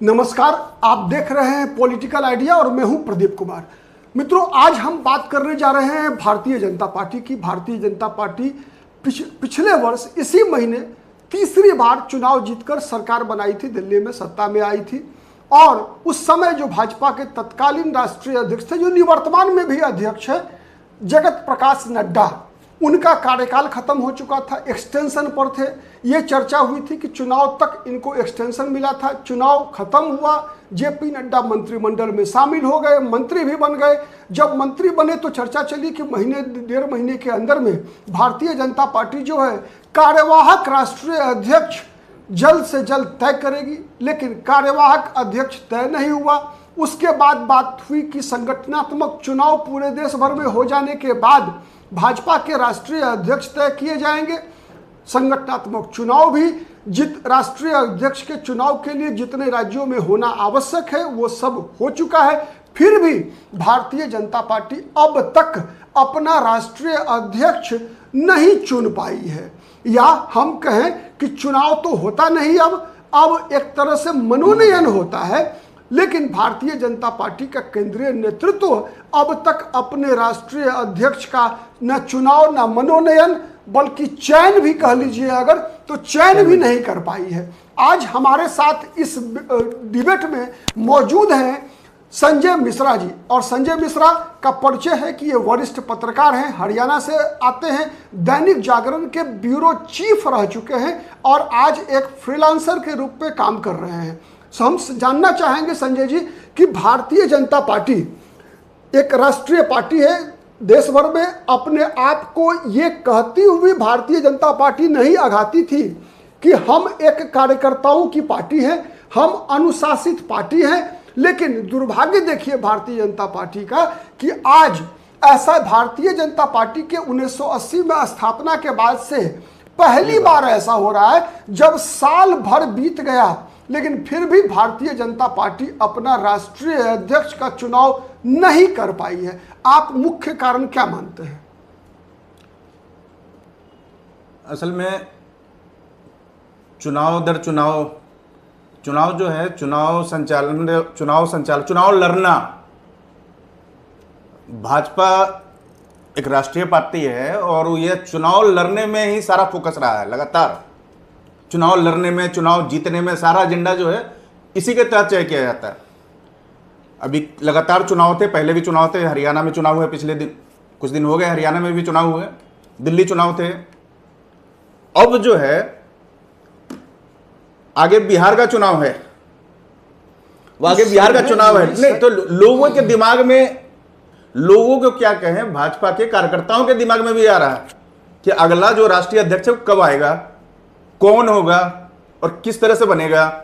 नमस्कार, आप देख रहे हैं पॉलिटिकल आइडिया और मैं हूं प्रदीप कुमार। मित्रों, आज हम बात करने जा रहे हैं भारतीय जनता पार्टी की। भारतीय जनता पार्टी पिछले वर्ष इसी महीने तीसरी बार चुनाव जीतकर सरकार बनाई थी, दिल्ली में सत्ता में आई थी। और उस समय जो भाजपा के तत्कालीन राष्ट्रीय अध्यक्ष थे, जो निवर्तमान में भी अध्यक्ष है, जगत प्रकाश नड्डा, उनका कार्यकाल खत्म हो चुका था, एक्सटेंशन पर थे। ये चर्चा हुई थी कि चुनाव तक इनको एक्सटेंशन मिला था। चुनाव खत्म हुआ, जेपी नड्डा मंत्रिमंडल में शामिल हो गए, मंत्री भी बन गए। जब मंत्री बने तो चर्चा चली कि महीने डेढ़ महीने के अंदर में भारतीय जनता पार्टी जो है कार्यवाहक राष्ट्रीय अध्यक्ष जल्द से जल्द तय करेगी, लेकिन कार्यवाहक अध्यक्ष तय नहीं हुआ। उसके बाद बात हुई कि संगठनात्मक चुनाव पूरे देश भर में हो जाने के बाद भाजपा के राष्ट्रीय अध्यक्ष तय किए जाएंगे। संगठनात्मक चुनाव भी राष्ट्रीय अध्यक्ष के चुनाव के लिए जितने राज्यों में होना आवश्यक है वो सब हो चुका है। फिर भी भारतीय जनता पार्टी अब तक अपना राष्ट्रीय अध्यक्ष नहीं चुन पाई है, या हम कहें कि चुनाव तो होता नहीं, अब एक तरह से मनोनयन होता है। लेकिन भारतीय जनता पार्टी का केंद्रीय नेतृत्व अब तक अपने राष्ट्रीय अध्यक्ष का न चुनाव न मनोनयन, बल्कि चयन भी कह लीजिए अगर, तो चयन भी नहीं कर पाई है। आज हमारे साथ इस डिबेट में मौजूद हैं संजय मिश्रा जी। और संजय मिश्रा का परिचय है कि ये वरिष्ठ पत्रकार हैं, हरियाणा से आते हैं, दैनिक जागरण के ब्यूरो चीफ रह चुके हैं और आज एक फ्रीलांसर के रूप में काम कर रहे हैं। हम जानना चाहेंगे संजय जी कि भारतीय जनता पार्टी एक राष्ट्रीय पार्टी है, देश भर में अपने आप को ये कहती हुई भारतीय जनता पार्टी नहीं आगाती थी कि हम एक कार्यकर्ताओं की पार्टी है, हम अनुशासित पार्टी है। लेकिन दुर्भाग्य देखिए भारतीय जनता पार्टी का कि आज ऐसा भारतीय जनता पार्टी के 1980 में स्थापना के बाद से पहली बार ऐसा हो रहा है, जब साल भर बीत गया लेकिन फिर भी भारतीय जनता पार्टी अपना राष्ट्रीय अध्यक्ष का चुनाव नहीं कर पाई है। आप मुख्य कारण क्या मानते हैं? असल में चुनाव दर चुनाव जो है, चुनाव लड़ना, भाजपा एक राष्ट्रीय पार्टी है और ये चुनाव लड़ने में ही सारा फोकस रहा है। लगातार चुनाव लड़ने में, चुनाव जीतने में सारा एजेंडा जो है इसी के तहत तय किया जाता है। अभी लगातार चुनाव थे, पहले भी चुनाव थे, हरियाणा में चुनाव हुए, पिछले दिन कुछ दिन हो गए हरियाणा में भी चुनाव हुए, दिल्ली चुनाव थे। अब जो है आगे बिहार का चुनाव है, वो आगे बिहार का चुनाव है। नहीं तो लोगों के दिमाग में, लोगों को क्या कहें, भाजपा के कार्यकर्ताओं के दिमाग में भी आ रहा है कि अगला जो राष्ट्रीय अध्यक्ष कब आएगा, कौन होगा और किस तरह से बनेगा।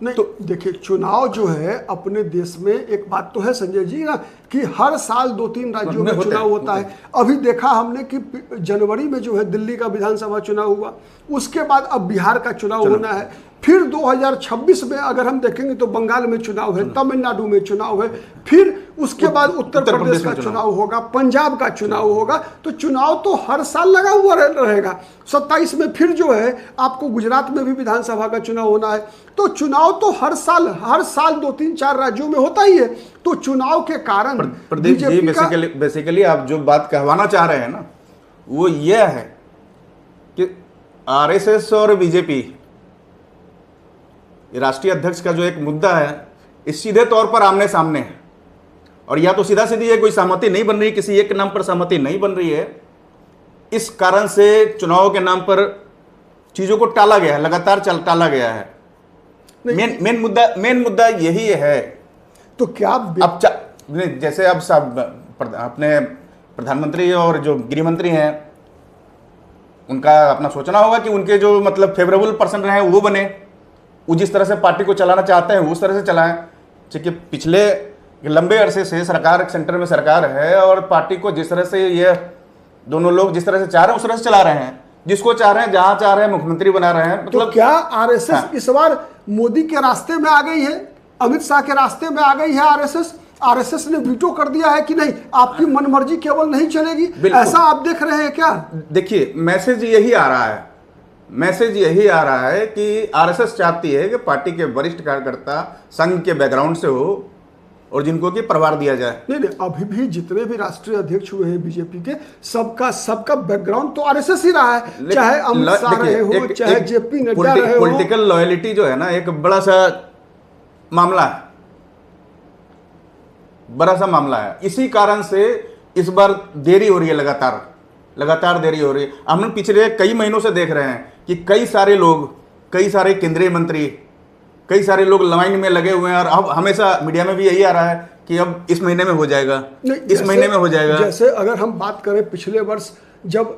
नहीं तो देखिए, चुनाव जो है अपने देश में, एक बात तो है संजय जी ना कि हर साल 2-3 राज्यों में चुनाव होता है। अभी देखा हमने कि जनवरी में जो है दिल्ली का विधानसभा चुनाव हुआ, उसके बाद अब बिहार का चुनाव होना है। फिर 2026 में अगर हम देखेंगे तो बंगाल में चुनाव है, तमिलनाडु में चुनाव है, फिर उसके बाद उत्तर प्रदेश का चुनाव होगा, पंजाब का चुनाव होगा। तो चुनाव तो हर साल लगा हुआ रहेगा। 27 में फिर जो है आपको गुजरात में भी विधानसभा का चुनाव होना है। तो चुनाव तो हर साल 2-3-4 राज्यों में होता ही है। तो चुनाव के कारण प्रदीप जी, बेसिकली आप जो बात कहवाना चाह रहे हैं ना, वो ये है कि आरएसएस और बीजेपी, राष्ट्रीय अध्यक्ष का जो एक मुद्दा है, इस सीधे तौर पर आमने सामने है। और या तो सीधा सीधी है, कोई सहमति नहीं बन रही, किसी एक नाम पर सहमति नहीं बन रही है। इस कारण से चुनाव के नाम पर चीजों को टाला गया है, लगातार टाला गया है। मेन मुद्दा यही है। तो क्या अब जैसे अब सब अपने प्रधानमंत्री और जो गृह मंत्री हैं, उनका अपना सोचना होगा कि उनके जो मतलब फेवरेबल पर्सन रहे वो बने, वो जिस तरह से पार्टी को चलाना चाहते हैं उस तरह से चलाएं। क्योंकि पिछले लंबे अरसे से सरकार, सेंटर में सरकार है और पार्टी को जिस तरह से ये दोनों लोग जिस तरह से चाह रहे हैं उस तरह से चला रहे हैं, जिसको चाह रहे हैं, जहां चाह रहे हैं मुख्यमंत्री बना रहे हैं। मतलब तो क्या आरएसएस इस बार मोदी के रास्ते में आ गई है, अमित शाह के रास्ते में आ गई है आरएसएस ने वीटो कर दिया है कि नहीं, आपकी मनमर्जी केवल नहीं चलेगी, ऐसा आप देख रहे हैं क्या? देखिए, मैसेज यही आ रहा है मैसेज यही आ रहा है कि आरएसएस चाहती है कि पार्टी के वरिष्ठ कार्यकर्ता संघ के बैकग्राउंड से हो और जिनको कि प्रभार दिया जाए। नहीं, अभी भी जितने भी राष्ट्रीय अध्यक्ष हुए हैं बीजेपी के, सबका बैकग्राउंड तो आरएसएस ही रहा है, चाहे अमित शाह रहे हो, चाहे जेपी नड्डा रहे हो। पॉलिटिकल लॉयलिटी जो है ना, एक बड़ा सा मामला है, बड़ा सा मामला है। इसी कारण से इस बार देरी हो रही है, लगातार देरी हो रही है। हम पिछले कई महीनों से देख रहे हैं कि कई सारे लोग, कई सारे केंद्रीय मंत्री, कई सारे लोग लाइन में लगे हुए हैं, और अब हमेशा मीडिया में भी यही आ रहा है कि अब इस महीने में हो जाएगा, इस महीने में हो जाएगा। जैसे अगर हम बात करें पिछले वर्ष जब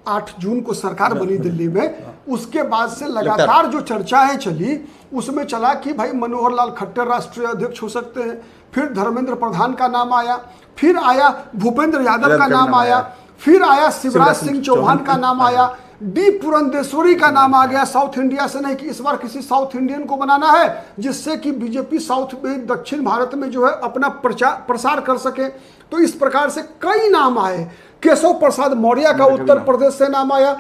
8 जून को सरकार बनी दिल्ली में, उसके बाद से लगातार जो चर्चाएं चली, उसमें चला कि भाई मनोहर लाल खट्टर राष्ट्रीय अध्यक्ष हो सकते हैं, फिर धर्मेंद्र प्रधान का नाम आया, फिर आया भूपेंद्र यादव का नाम आया, फिर आया शिवराज सिंह चौहान का नाम आया, डी पुरंदेश्वरी का नाम आ गया साउथ इंडिया से, नहीं कि इस बार किसी साउथ इंडियन को बनाना है जिससे कि बीजेपी साउथ में, दक्षिण भारत में जो है अपना प्रसार कर सके। तो इस प्रकार से कई नाम आए, केशव प्रसाद मौर्य का उत्तर प्रदेश से नाम आया,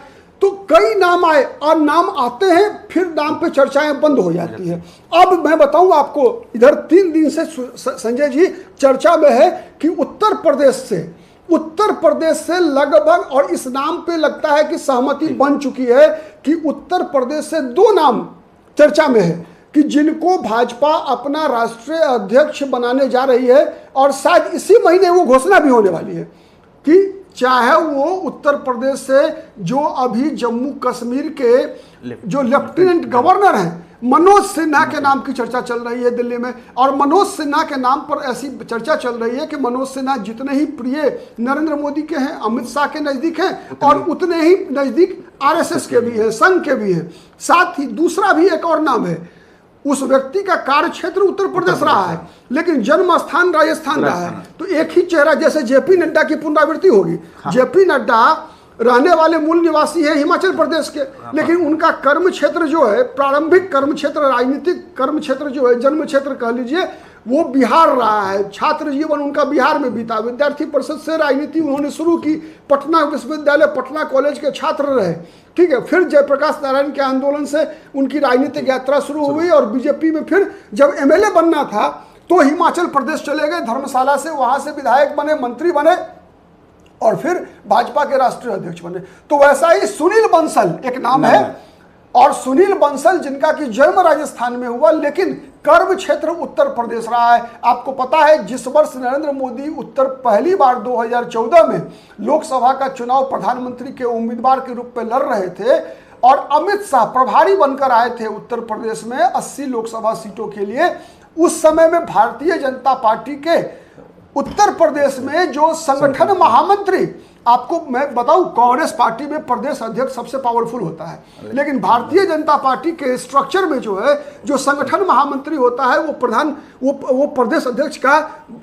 तो कई नाम आए, और नाम आते हैं फिर नाम पे चर्चाएं बंद हो जाती है। अब मैं बताऊं आपको, इधर 3 दिन से संजय जी चर्चा में है कि उत्तर प्रदेश से लगभग, और इस नाम पे लगता है कि सहमति बन चुकी है कि उत्तर प्रदेश से 2 नाम चर्चा में है कि जिनको भाजपा अपना राष्ट्रीय अध्यक्ष बनाने जा रही है, और शायद इसी महीने वो घोषणा भी होने वाली है कि चाहे वो उत्तर प्रदेश से जो अभी जम्मू कश्मीर के जो लेफ्टिनेंट गवर्नर हैं मनोज सिन्हा के नाम की चर्चा चल रही है दिल्ली में, और मनोज सिन्हा के नाम पर ऐसी चर्चा चल रही है कि मनोज सिन्हा जितने ही प्रिय नरेंद्र मोदी के हैं, अमित शाह के नजदीक हैं, और उतने ही नजदीक आरएसएस के भी हैं, संघ के भी हैं। साथ ही दूसरा भी एक और नाम है, उस व्यक्ति का कार्य क्षेत्र उत्तर प्रदेश रहा है लेकिन जन्म स्थान राजस्थान रहा है। तो एक ही चेहरा, जैसे जेपी नड्डा की पुनरावृत्ति होगी। जेपी नड्डा रहने वाले मूल निवासी है हिमाचल प्रदेश के, लेकिन उनका कर्म क्षेत्र जो है, प्रारंभिक कर्म क्षेत्र, राजनीतिक कर्म क्षेत्र जो है, जन्म क्षेत्र कह लीजिए, वो बिहार रहा है। छात्र जीवन उनका बिहार में बीता, विद्यार्थी परिषद से राजनीति उन्होंने शुरू की, पटना विश्वविद्यालय, पटना कॉलेज के छात्र रहे, ठीक है। फिर जयप्रकाश नारायण के आंदोलन से उनकी राजनीतिक यात्रा शुरू हुई, और बीजेपी में फिर जब एमएलए बनना था तो हिमाचल प्रदेश चले गए, धर्मशाला से, वहां से विधायक बने, मंत्री बने, और फिर भाजपा के राष्ट्रीय अध्यक्ष बने। तो वैसा ही सुनील बंसल एक नाम है, और सुनील बंसल जिनका कि जन्म राजस्थान में हुआ लेकिन कर्म क्षेत्र उत्तर प्रदेश रहा है। आपको पता है जिस वर्ष नरेंद्र मोदी पहली बार 2014 में लोकसभा का चुनाव प्रधानमंत्री के उम्मीदवार के रूप में लड़ रहे थे, और अमित शाह प्रभारी बनकर आए थे उत्तर प्रदेश में 80 लोकसभा सीटों के लिए, उस समय में भारतीय जनता पार्टी के उत्तर प्रदेश में जो संगठन महामंत्री, आपको मैं बताऊं, कांग्रेस पार्टी में प्रदेश अध्यक्ष सबसे पावरफुल होता है, लेकिन भारतीय जनता पार्टी के स्ट्रक्चर में जो है, जो संगठन महामंत्री होता है, वो प्रदेश अध्यक्ष का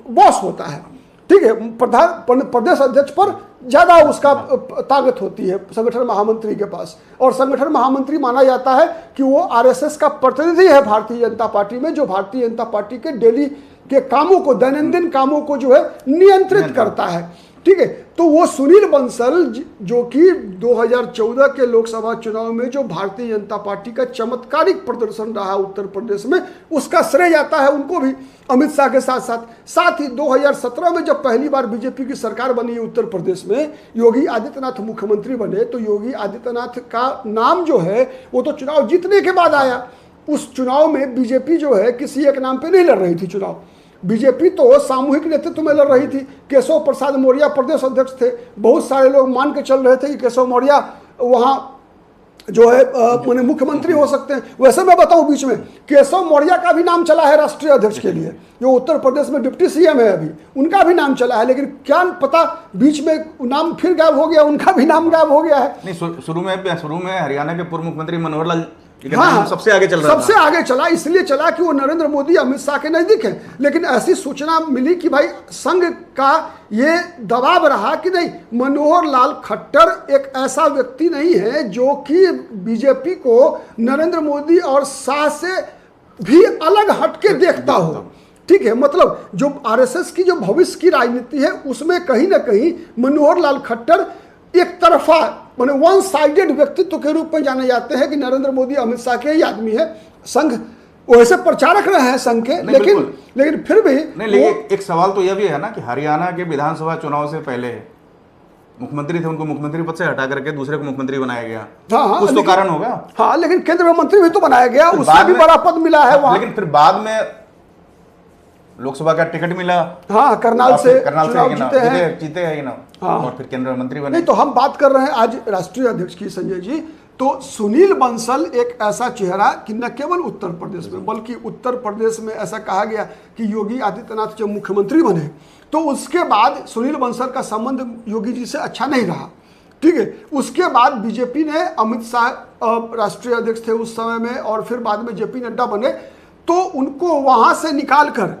बॉस होता है, ठीक है। प्रदेश अध्यक्ष पर ज्यादा उसका ताकत होती है संगठन महामंत्री के पास, और संगठन महामंत्री माना जाता है कि वो आरएसएस का प्रतिनिधि है भारतीय जनता पार्टी में, जो भारतीय जनता पार्टी के डेली के कामों को, दैनंदिन कामों को जो है नियंत्रित करता है, ठीक है। तो वो सुनील बंसल जो कि 2014 के लोकसभा चुनाव में जो भारतीय जनता पार्टी का चमत्कारिक प्रदर्शन रहा उत्तर प्रदेश में, उसका श्रेय जाता है उनको भी, अमित शाह के साथ ही 2017 में जब पहली बार बीजेपी की सरकार बनी उत्तर प्रदेश में, योगी आदित्यनाथ मुख्यमंत्री बने, तो योगी आदित्यनाथ का नाम जो है वो तो चुनाव जीतने के बाद आया। उस चुनाव में बीजेपी जो है किसी एक नाम पे नहीं लड़ रही थी चुनाव, बीजेपी तो सामूहिक नेतृत्व में लड़ रही थी। केशव प्रसाद मौर्य प्रदेश अध्यक्ष थे, बहुत सारे लोग मान के चल रहे थे कि केशव मौर्य वहाँ जो है मैंने मुख्यमंत्री हो सकते हैं। वैसे मैं बताऊं, बीच में केशव मौर्य का भी नाम चला है राष्ट्रीय अध्यक्ष के लिए, जो उत्तर प्रदेश में डिप्टी सीएम है अभी, उनका भी नाम चला है, लेकिन क्या पता बीच में नाम फिर गायब हो गया, उनका भी नाम गायब हो गया है। नहीं, शुरू में हरियाणा के पूर्व मुख्यमंत्री मनोहर लाल हाँ, सबसे आगे चल रहा, सबसे आगे चला, इसलिए चला कि वो नरेंद्र मोदी अमित शाह के नजदीक है। लेकिन ऐसी सूचना मिली कि भाई संघ का ये दबाव रहा कि नहीं, मनोहर लाल खट्टर एक ऐसा व्यक्ति नहीं है जो कि बीजेपी को नरेंद्र मोदी और शाह से भी अलग हटके देखता हो, ठीक है। मतलब जो आरएसएस की जो भविष्य की राजनीति है उसमें कहीं ना कहीं मनोहर लाल खट्टर एक तरफा माने वन साइडेड व्यक्तित्व के रूप में जाने जाते हैं कि नरेंद्र मोदी अमित शाह के ही आदमी है। संघ वैसे प्रचारक रहे हैं संघ के, लेकिन फिर भी नहीं, लेकिन एक सवाल तो यह भी है ना कि हरियाणा के विधानसभा चुनाव से पहले मुख्यमंत्री थे, उनको मुख्यमंत्री पद से हटा करके दूसरे को मुख्यमंत्री बनाया गया। हाँ, कुछ तो कारण होगा। हाँ, लेकिन केंद्र में मंत्री भी तो बनाया गया, उससे भी बड़ा पद मिला है वहां। लेकिन फिर बाद में लोकसभा का टिकट मिला। हाँ, करनाल से जीते हैं ना। हाँ, और फिर केंद्रीय मंत्री बने। नहीं, तो हम बात कर रहे हैं आज राष्ट्रीय अध्यक्ष की संजय जी। तो सुनील बंसल एक ऐसा चेहरा कि न केवल उत्तर प्रदेश में बल्कि उत्तर प्रदेश में ऐसा कहा गया कि योगी आदित्यनाथ जब मुख्यमंत्री बने तो उसके बाद सुनील बंसल का संबंध योगी जी से अच्छा नहीं रहा। ठीक है, उसके बाद बीजेपी ने अमित शाह राष्ट्रीय अध्यक्ष थे उस समय में, और फिर बाद में जेपी नड्डा बने, तो उनको वहां से निकाल कर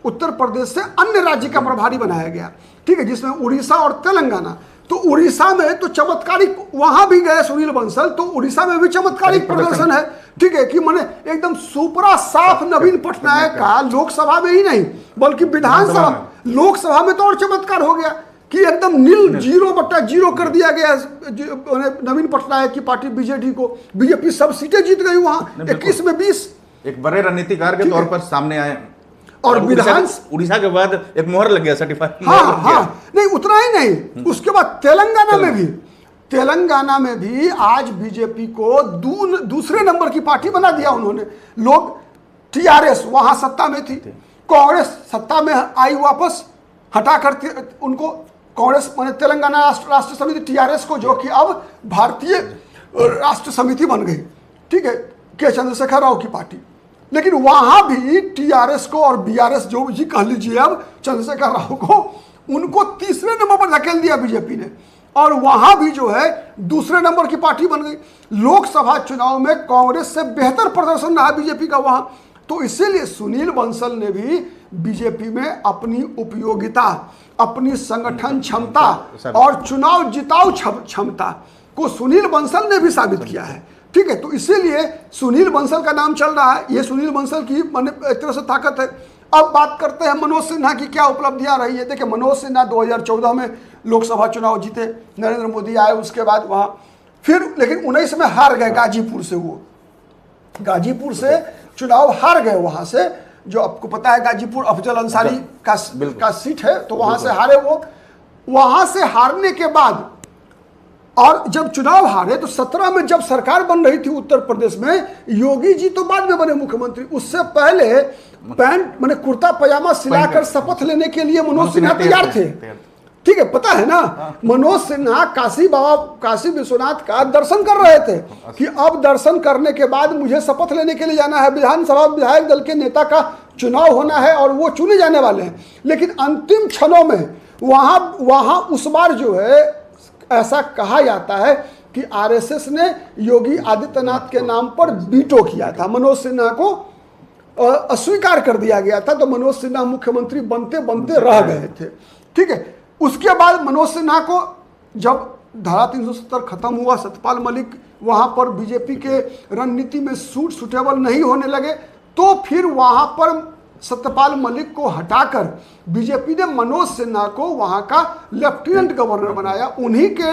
उत्तर प्रदेश से अन्य राज्य का प्रभारी बनाया गया। ठीक है, जिसमें उड़ीसा और तेलंगाना। तो उड़ीसा में तो चमत्कारिक, वहां भी गए सुनील बंसल, तो उड़ीसा में भी चमत्कारिक प्रदर्शन है। ठीक है, कि माने एकदम सुपरा साफ नवीन पटनायक का लोकसभा में ही नहीं बल्कि विधानसभा, लोकसभा में तो और चमत्कार हो गया कि एकदम नील 0/0 कर दिया गया नवीन पटनायक की पार्टी बीजेडी को। बीजेपी सब सीटें जीत गई वहां 21 में 20। एक बड़े रणनीतिकार के तौर पर सामने आए। और उड़ीसा के बाद एक मोहर लग गया, सर्टिफाइड। हाँ, नहीं उतना ही नहीं, उसके बाद तेलंगाना में भी आज बीजेपी को दूसरे नंबर की पार्टी बना दिया उन्होंने। लोग टीआरएस वहां सत्ता में थी, कांग्रेस सत्ता में आई वापस, हटा कर उनको कांग्रेस माने तेलंगाना राष्ट्र समिति टीआरएस को, जो कि अब भारतीय राष्ट्र समिति बन गई। ठीक है, के चंद्रशेखर राव की पार्टी। लेकिन वहां भी टीआरएस को और बीआरएस जो जी कह लीजिए अब चंद्रशेखर राव को, उनको तीसरे नंबर पर धकेल दिया बीजेपी ने, और वहां भी जो है दूसरे नंबर की पार्टी बन गई। लोकसभा चुनाव में कांग्रेस से बेहतर प्रदर्शन रहा बीजेपी का वहां। तो इसीलिए सुनील बंसल ने भी बीजेपी में अपनी उपयोगिता, अपनी संगठन क्षमता और चुनाव जिताऊ क्षमता को सुनील बंसल ने भी साबित किया है। ठीक है, तो इसीलिए सुनील बंसल का नाम चल रहा है। ये सुनील बंसल की एक तरह से ताकत है। अब बात करते हैं मनोज सिन्हा की क्या उपलब्धियां रही है। देखिए, मनोज सिन्हा 2014 में लोकसभा चुनाव जीते, नरेंद्र मोदी आए उसके बाद वहां, फिर लेकिन 19 में हार गए गाजीपुर से। वो गाजीपुर से चुनाव हार गए वहां से, जो आपको पता है गाजीपुर अफजल अंसारी का सीट है, तो वहां से हारे वो। वहां से हारने के बाद और जब चुनाव हारे तो 17 में जब सरकार बन रही थी उत्तर प्रदेश में, योगी जी तो बाद में बने मुख्यमंत्री, उससे पहले पैंट माने कुर्ता पजामा सिलाकर शपथ लेने के लिए मनोज सिन्हा तैयार थे। ठीक है, पता है ना, मनोज सिन्हा काशी विश्वनाथ का दर्शन कर रहे थे कि अब दर्शन करने के बाद मुझे शपथ लेने के लिए जाना है, विधानसभा विधायक दल के नेता का चुनाव होना है और वो चुने जाने वाले हैं। लेकिन अंतिम क्षणों में वहां उस बार जो है ऐसा कहा जाता है कि आरएसएस ने योगी आदित्यनाथ के नाम पर वीटो किया था, मनोज सिन्हा को अस्वीकार कर दिया गया था। तो मनोज सिन्हा मुख्यमंत्री बनते बनते रह गए थे। ठीक है, उसके बाद मनोज सिन्हा को जब धारा 370 खत्म हुआ, सतपाल मलिक वहां पर बीजेपी के रणनीति में सूटेबल नहीं होने लगे, तो फिर वहां पर सत्यपाल मलिक को हटाकर बीजेपी ने मनोज सिन्हा को वहां का लेफ्टिनेंट गवर्नर बनाया। उन्हीं के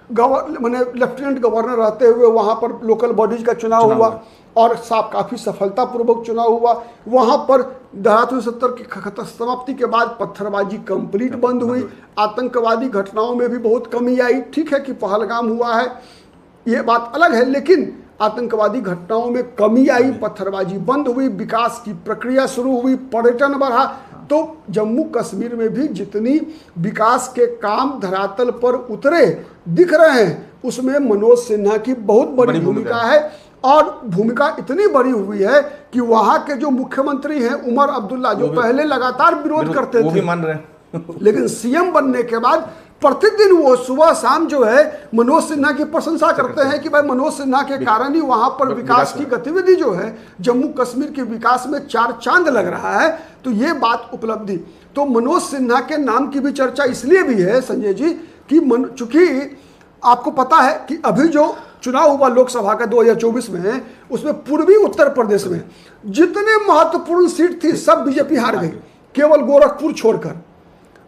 लेफ्टिनेंट गवर्नर रहते हुए वहां पर लोकल बॉडीज का चुनाव हुआ और काफी सफलतापूर्वक चुनाव हुआ। वहां पर धारा 370 की समाप्ति के बाद पत्थरबाजी कंप्लीट बंद हुई, आतंकवादी घटनाओं में भी बहुत कमी आई। ठीक है कि पहलगाम हुआ है, ये बात अलग है, लेकिन आतंकवादी घटनाओं में कमी आई, पत्थरबाजी बंद हुई, विकास की प्रक्रिया शुरू हुई, पर्यटन बढ़ा। तो जम्मू कश्मीर में भी जितनी विकास के काम धरातल पर उतरे दिख रहे हैं, उसमें मनोज सिन्हा की बहुत बड़ी भूमिका है। और भूमिका इतनी बड़ी हुई है कि वहां के जो मुख्यमंत्री हैं उमर अब्दुल्ला, जो पहले लगातार विरोध करते थे, वो भी मान रहे हैं लेकिन सीएम बनने के बाद प्रतिदिन वो सुबह शाम जो है मनोज सिन्हा की प्रशंसा करते हैं कि भाई मनोज सिन्हा के कारण ही वहां पर विकास की गतिविधि जो है जम्मू कश्मीर के विकास में चार चांद लग रहा है। तो ये बात उपलब्धि, तो मनोज सिन्हा के नाम की भी चर्चा इसलिए भी है संजय जी कि चूंकि आपको पता है कि अभी जो चुनाव हुआ लोकसभा का 2024 में, उसमें पूर्वी उत्तर प्रदेश में जितने महत्वपूर्ण सीट थी सब बीजेपी हार गई, केवल गोरखपुर छोड़कर।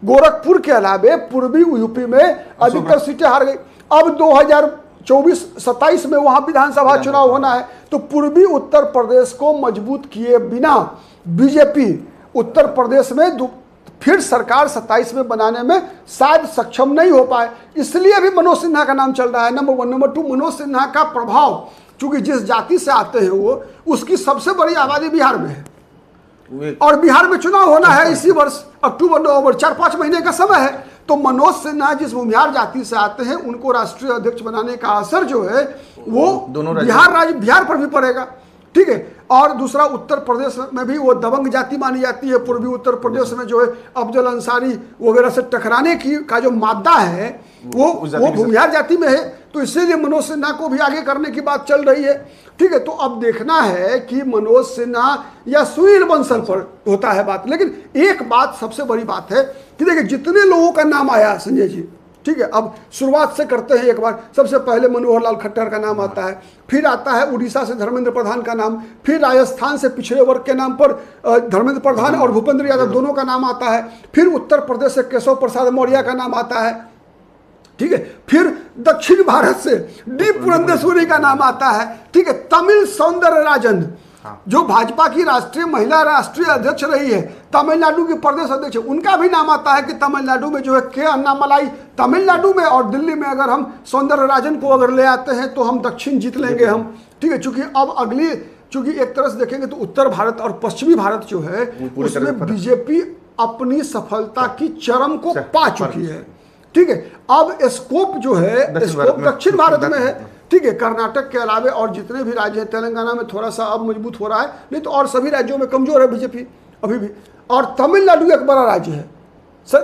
गोरखपुर के अलावे पूर्वी यूपी में अधिकतर सीटें हार गई। अब 2024-27 में वहां विधानसभा चुनाव होना है, तो पूर्वी उत्तर प्रदेश को मजबूत किए बिना बीजेपी उत्तर प्रदेश में फिर सरकार 27 में बनाने में शायद सक्षम नहीं हो पाए। इसलिए भी मनोज सिन्हा का नाम चल रहा है, नंबर 1। नंबर 2, मनोज सिन्हा का प्रभाव चूंकि जिस जाति से आते हैं वो, उसकी सबसे बड़ी आबादी बिहार में है, और बिहार में चुनाव होना है इसी वर्ष अक्टूबर नवंबर, 4-5 महीने का समय है। तो मनोज सिन्हा जिस भूमिहार जाति से आते हैं, उनको राष्ट्रीय अध्यक्ष बनाने का असर जो है वो बिहार पर भी पड़ेगा, ठीक है। और दूसरा, उत्तर प्रदेश में भी वो दबंग जाति मानी जाती है। पूर्वी उत्तर प्रदेश में जो है अफजल अंसारी वगैरह से टकराने का जो मादा है वो भूमिहार जाति में है, तो इसीलिए मनोज सिन्हा को भी आगे करने की बात चल रही है, ठीक है। तो अब देखना है कि मनोज सिन्हा या सुनील बंसल पर होता है बात। लेकिन एक बात सबसे बड़ी बात है कि देखिए, जितने लोगों का नाम आया संजय जी, ठीक है, अब शुरुआत से करते हैं एक बार। सबसे पहले मनोहर लाल खट्टर का नाम आता है, फिर आता है उड़ीसा से धर्मेंद्र प्रधान का नाम, फिर राजस्थान से पिछड़े वर्ग के नाम पर धर्मेंद्र प्रधान और भूपेंद्र यादव दोनों का नाम आता है, फिर उत्तर प्रदेश से केशव प्रसाद मौर्य का नाम आता है, ठीक है, फिर दक्षिण भारत से डी पुरंदेश्वरी का नाम आता है, ठीक है, तमिल सौंदरराजन जो भाजपा की राष्ट्रीय महिला राष्ट्रीय अध्यक्ष रही है, तमिलनाडु की प्रदेश अध्यक्ष, उनका भी नाम आता है कि तमिलनाडु में जो है के अन्नामलाई तमिलनाडु में, और दिल्ली में अगर हम सौंदरराजन को अगर ले आते हैं तो हम दक्षिण जीत लेंगे हम, ठीक है। चूंकि अब चूंकि एक तरह से देखेंगे तो उत्तर भारत और पश्चिमी भारत जो है उसमें बीजेपी अपनी सफलता की चरम को पा चुकी है, ठीक है। अब स्कोप जो है स्कोप दक्षिण भारत में है, ठीक है। कर्नाटक के अलावे और जितने भी राज्य हैं, तेलंगाना में थोड़ा सा अब मजबूत हो रहा है, नहीं तो और सभी राज्यों में कमजोर है बीजेपी अभी भी। और तमिलनाडु एक बड़ा राज्य है,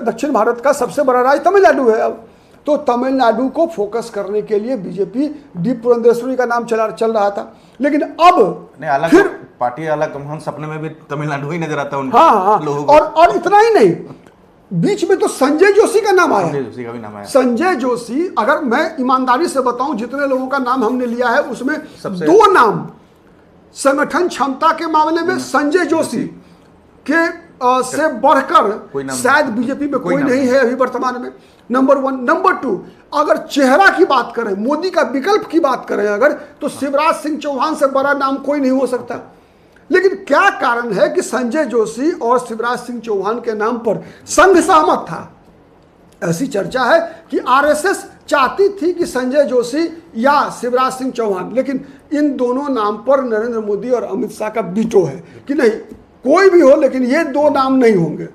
दक्षिण भारत का सबसे बड़ा राज्य तमिलनाडु है अब। तो तमिलनाडु को फोकस करने के लिए बीजेपी डी पुरंदेश्वरी का नाम चल रहा था, लेकिन अब फिर पार्टी अलग हम सपने में भी तमिलनाडु ही नजर आता है हाँ, लोगों को। और इतना ही नहीं, बीच में तो संजय जोशी का नाम आया। संजय जोशी, अगर मैं ईमानदारी से बताऊं, जितने लोगों का नाम हमने लिया है उसमें 2 नाम संगठन क्षमता के मामले में संजय जोशी के से बढ़कर शायद बीजेपी में कोई नहीं है अभी वर्तमान में, नंबर 1। नंबर 2, अगर चेहरा की बात करें, मोदी का विकल्प की बात करें अगर, तो शिवराज सिंह चौहान से बड़ा नाम कोई नहीं हो सकता। लेकिन क्या कारण है कि संजय जोशी और शिवराज सिंह चौहान के नाम पर संघ सहमत था? ऐसी चर्चा है कि आरएसएस चाहती थी कि संजय जोशी या शिवराज सिंह चौहान, लेकिन इन दोनों नाम पर नरेंद्र मोदी और अमित शाह का बीटो है कि नहीं, कोई भी हो लेकिन ये 2 नाम नहीं होंगे।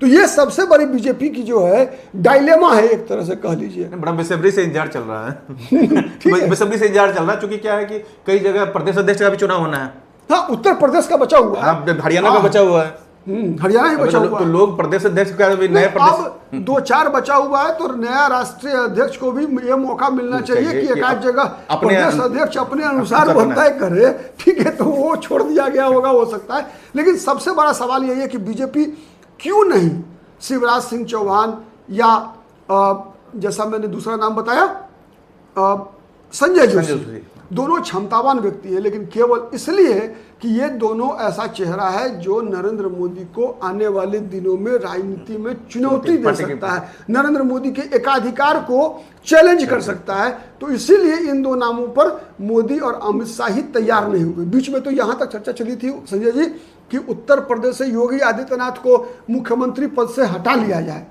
तो ये सबसे बड़ी बीजेपी की जो है डायलेमा है, एक तरह से कह लीजिए। बड़ा बेसब्री से इंतजार चल रहा है बेसब्री से इंतजार चल रहा है, क्योंकि क्या है कि कई जगह प्रदेश अध्यक्ष का भी चुनाव होना है। हाँ, उत्तर प्रदेश का बचा हुआ है, हरियाणा का बचा हुआ है, हरियाणा ही बचा हुआ तो लोग प्रदेश अध्यक्ष का भी नए अब 2-4 बचा हुआ है, तो नया राष्ट्रीय अध्यक्ष को भी ये मौका मिलना चाहिए कि एक आध जगह प्रदेश अध्यक्ष अपने अनुसार वो तय करे, ठीक है। तो वो छोड़ दिया गया होगा, हो सकता है। लेकिन सबसे बड़ा सवाल यही है कि बीजेपी क्यों नहीं शिवराज सिंह चौहान या जैसा मैंने दूसरा नाम बताया संजय जोशी, दोनों क्षमतावान व्यक्ति हैं, लेकिन केवल इसलिए कि ये दोनों ऐसा चेहरा है जो नरेंद्र मोदी को आने वाले दिनों में राजनीति में चुनौती दे सकता है, नरेंद्र मोदी के एकाधिकार को चैलेंज कर सकता है। तो इसीलिए इन 2 नामों पर मोदी और अमित शाह ही तैयार नहीं हुए। बीच में तो यहाँ तक चर्चा चली थी संजय जी कि उत्तर प्रदेश से योगी आदित्यनाथ को मुख्यमंत्री पद से हटा लिया जाए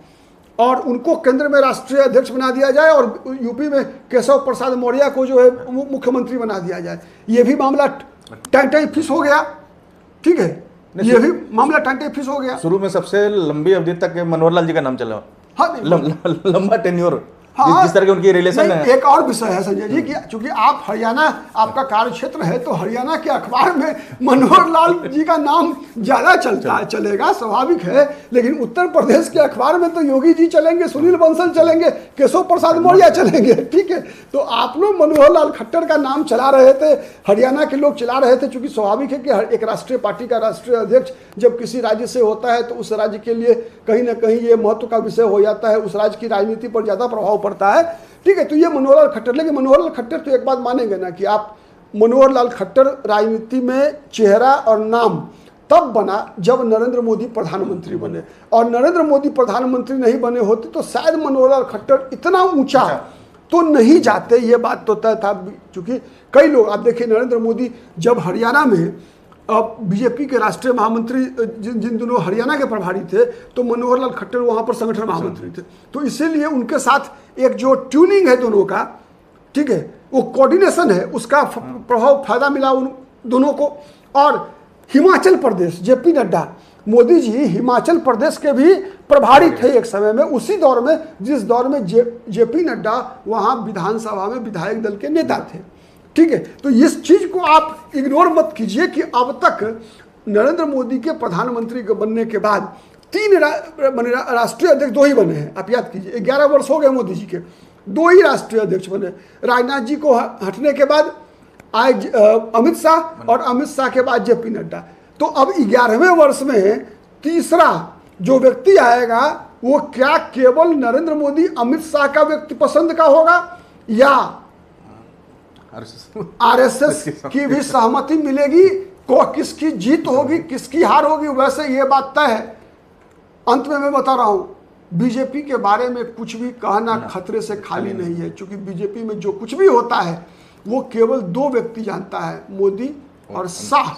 और उनको केंद्र में राष्ट्रीय अध्यक्ष बना दिया जाए, और यूपी में केशव प्रसाद मौर्य को जो है मुख्यमंत्री बना दिया जाए। ये भी मामला टाइम फिस हो गया, ठीक है, ये भी मामला टाइम फिस हो गया। शुरू में सबसे लंबी अवधि तक मनोहर लाल जी का नाम चला, हाँ, लंबा टेन्योर, हाँ, जिस तरह के उनकी रिलेशन है। एक और विषय है संजय जी कि चूंकि आप हरियाणा आपका कार्य क्षेत्र है, तो हरियाणा के अखबार में मनोहर लाल जी का नाम ज्यादा चलेगा, स्वाभाविक है। लेकिन उत्तर प्रदेश के अखबार में तो योगी जी चलेंगे, सुनील बंसल चलेंगे, केशव प्रसाद मौर्य चलेंगे, ठीक है। तो आप लोग मनोहर लाल खट्टर का नाम चला रहे थे, हरियाणा के लोग चला रहे थे, चूंकि स्वाभाविक है कि एक राष्ट्रीय पार्टी का राष्ट्रीय अध्यक्ष जब किसी राज्य से होता है तो उस राज्य के लिए कहीं ना कहीं ये महत्व का विषय हो जाता है, उस राज्य की राजनीति पर ज्यादा प्रभाव पड़ता है, ठीक है। तो ये मनोहर लाल खट्टर, लेकिन मनोहर लाल खट्टर तो एक बात मानेंगे ना कि आप मनोहर लाल खट्टर राजनीति में चेहरा और नाम तब बना जब नरेंद्र मोदी प्रधानमंत्री बने, और नरेंद्र मोदी प्रधानमंत्री नहीं बने होते तो शायद मनोहर लाल खट्टर इतना ऊंचा तो नहीं जाते, ये बात तो तय था। क्योंकि कई लोग, आप देखिए नरेंद्र मोदी जब हरियाणा में बीजेपी के राष्ट्रीय महामंत्री जिन दिनों हरियाणा के प्रभारी थे, तो मनोहर लाल खट्टर वहाँ पर संगठन महामंत्री थे। तो इसीलिए उनके साथ एक जो ट्यूनिंग है दोनों का, ठीक है, वो कोऑर्डिनेशन है, उसका प्रभाव फायदा मिला उन दोनों को। और हिमाचल प्रदेश, जेपी नड्डा, मोदी जी हिमाचल प्रदेश के भी प्रभारी थे एक समय में, उसी दौर में जिस दौर में जेपी नड्डा वहाँ विधानसभा में विधायक दल के नेता थे, ठीक है। तो इस चीज को आप इग्नोर मत कीजिए कि अब तक नरेंद्र मोदी के प्रधानमंत्री बनने के बाद 3 राष्ट्रीय अध्यक्ष 2 ही बने हैं। आप याद कीजिए, 11 वर्ष हो गए मोदी जी के, 2 ही राष्ट्रीय अध्यक्ष बने। राजनाथ जी को हटने के बाद आए अमित शाह, और अमित शाह के बाद जेपी नड्डा। तो अब 11वें वर्ष में तीसरा जो व्यक्ति आएगा वो क्या केवल नरेंद्र मोदी अमित शाह का व्यक्ति पसंद का होगा, या आरएसएस की भी सहमति मिलेगी, को किसकी जीत होगी किसकी हार होगी, वैसे ये बात तय है। अंत में मैं बता रहा हूं, बीजेपी के बारे में कुछ भी कहना खतरे से खाली नहीं है, क्योंकि बीजेपी में जो कुछ भी होता है वो केवल 2 व्यक्ति जानता है, मोदी और शाह,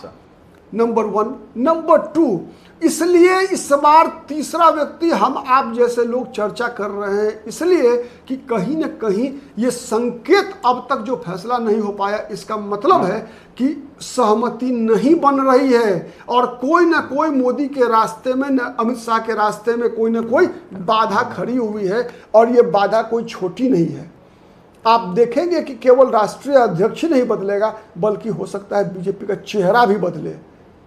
नंबर 1। नंबर 2, इसलिए इस बार तीसरा व्यक्ति हम आप जैसे लोग चर्चा कर रहे हैं, इसलिए कि कहीं न कहीं ये संकेत, अब तक जो फैसला नहीं हो पाया, इसका मतलब है कि सहमति नहीं बन रही है, और कोई ना कोई मोदी के रास्ते में, न अमित शाह के रास्ते में कोई ना कोई बाधा खड़ी हुई है, और ये बाधा कोई छोटी नहीं है। आप देखेंगे कि केवल राष्ट्रीय अध्यक्ष नहीं बदलेगा, बल्कि हो सकता है बीजेपी का चेहरा भी बदले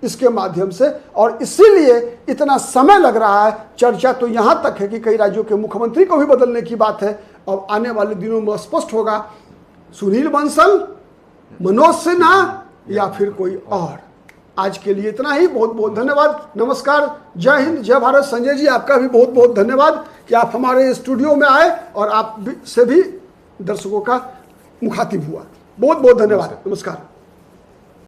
इसके माध्यम से, और इसीलिए इतना समय लग रहा है। चर्चा तो यहां तक है कि कई राज्यों के मुख्यमंत्री को भी बदलने की बात है। अब आने वाले दिनों में स्पष्ट होगा, सुनील बंसल, मनोज सिन्हा या फिर कोई और। आज के लिए इतना ही, बहुत बहुत धन्यवाद, नमस्कार, जय हिंद, जय भारत। संजय जी, आपका भी बहुत बहुत धन्यवाद कि आप हमारे स्टूडियो में आए और आप से भी दर्शकों का मुखातिब हुआ। बहुत बहुत धन्यवाद, नमस्कार।